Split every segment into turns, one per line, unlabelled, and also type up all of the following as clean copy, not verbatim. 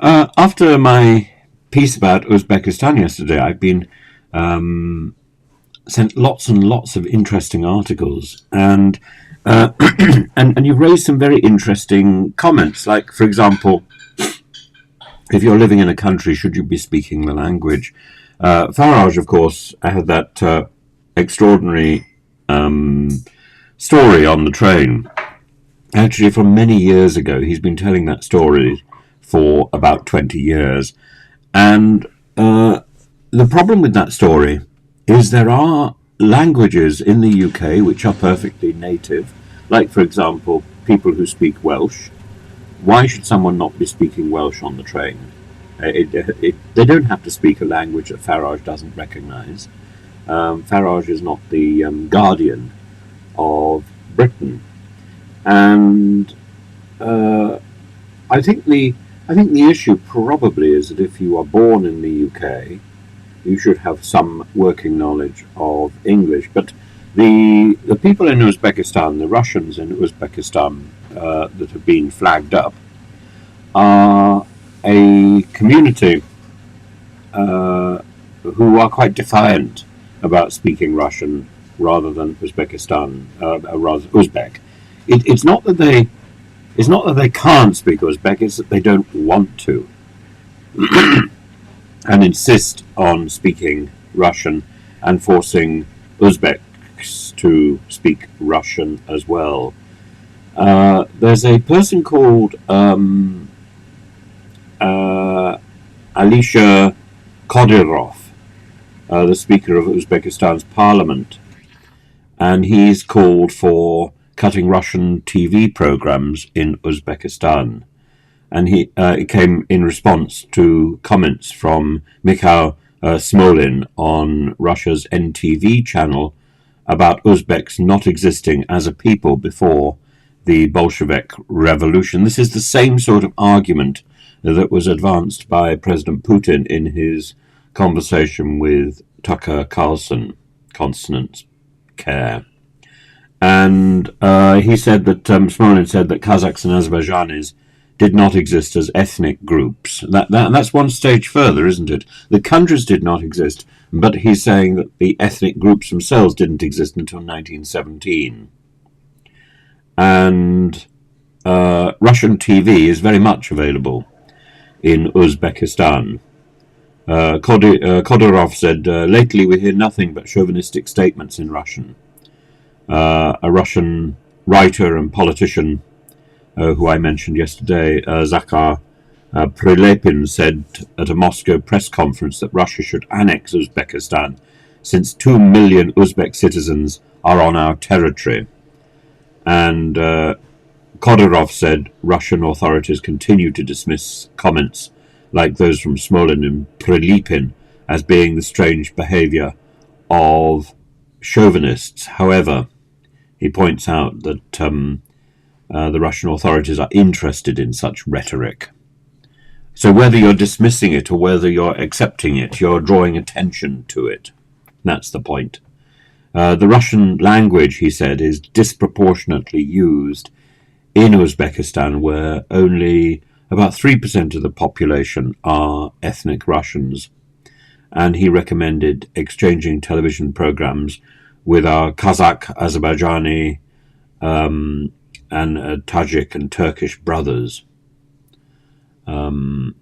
After my piece about Uzbekistan yesterday, I've been um, sent lots and lots of interesting articles, and and you've raised some very interesting comments. Like, for example, if you're living in a country, should you be speaking the language? Farage, of course, had that extraordinary um, story on the train. Actually, from many years ago, he's been telling that story for about 20 years. And the problem with that story is there are languages in the UK which are perfectly native, like, for example, people who speak Welsh. Why should someone not be speaking Welsh on the train? They don't have to speak a language that Farage doesn't recognise. Farage is not the guardian of Britain, and uh, I think the issue probably is that if you are born in the UK, you should have some working knowledge of English. But the people in Uzbekistan, the Russians in Uzbekistan that have been flagged up, are a community who are quite defiant about speaking Russian rather than rather Uzbek. It's not that they can't speak Uzbek; it's that they don't want to and insist on speaking Russian and forcing Uzbeks to speak Russian as well. There's a person called Alisha qodirov, the Speaker of Uzbekistan's parliament, and he's called for cutting Russian TV programs in Uzbekistan. And it came in response to comments from Mikhail Smolin on Russia's NTV channel about Uzbeks not existing as a people before the Bolshevik Revolution. This is the same sort of argument that was advanced by President Putin in his conversation with Tucker Carlson, Consonant Care. And he said that Smolin said that Kazakhs and Azerbaijanis did not exist as ethnic groups. That's one stage further, isn't it? The countries did not exist, but he's saying that the ethnic groups themselves didn't exist until 1917. And Russian TV is very much available in Uzbekistan. Qodirov said, lately we hear nothing but chauvinistic statements in Russian. A Russian writer and politician who I mentioned yesterday, Zakhar Prilepin, said at a Moscow press conference that Russia should annex Uzbekistan since 2 million Uzbek citizens are on our territory. And Qodirov said Russian authorities continue to dismiss comments like those from Smolin and Prilepin as being the strange behaviour of chauvinists. However, he points out that the Russian authorities are interested in such rhetoric. So whether you're dismissing it or whether you're accepting it, you're drawing attention to it. That's the point. The Russian language, he said, is disproportionately used in Uzbekistan, where only about 3% of the population are ethnic Russians. And he recommended exchanging television programs with our Kazakh, Azerbaijani, and Tajik and Turkish brothers. And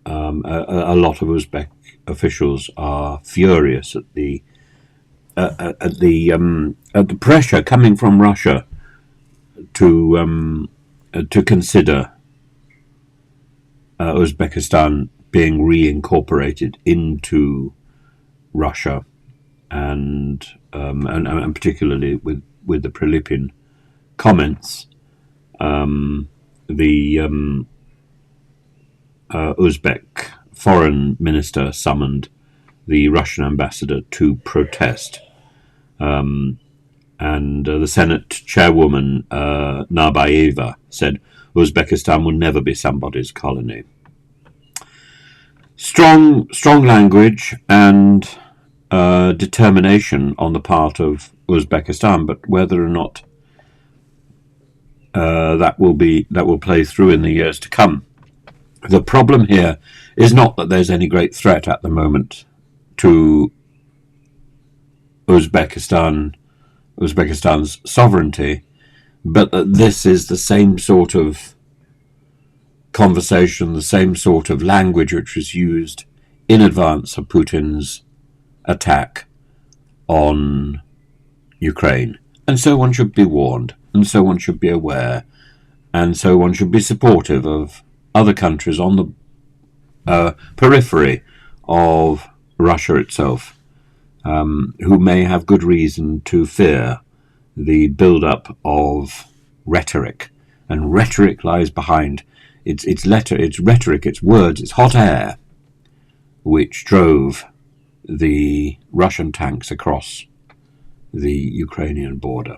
a lot of Uzbek officials are furious at the pressure coming from Russia to consider Uzbekistan being reincorporated into Russia, and particularly with the Prilepin comments, the Uzbek foreign minister summoned the Russian ambassador to protest. And the Senate chairwoman, Narbayeva, said Uzbekistan will never be somebody's colony. Strong language and determination on the part of Uzbekistan, but whether or not that will play through in the years to come. The problem here is not that there's any great threat at the moment to Uzbekistan's sovereignty, but that this is the same sort of conversation, the same sort of language which was used in advance of Putin's attack on Ukraine. And so one should be warned, and so one should be aware, and so one should be supportive of other countries on the periphery of Russia itself, who may have good reason to fear the build-up of rhetoric. And rhetoric lies behind it's rhetoric, it's words, it's hot air, which drove the Russian tanks across the Ukrainian border.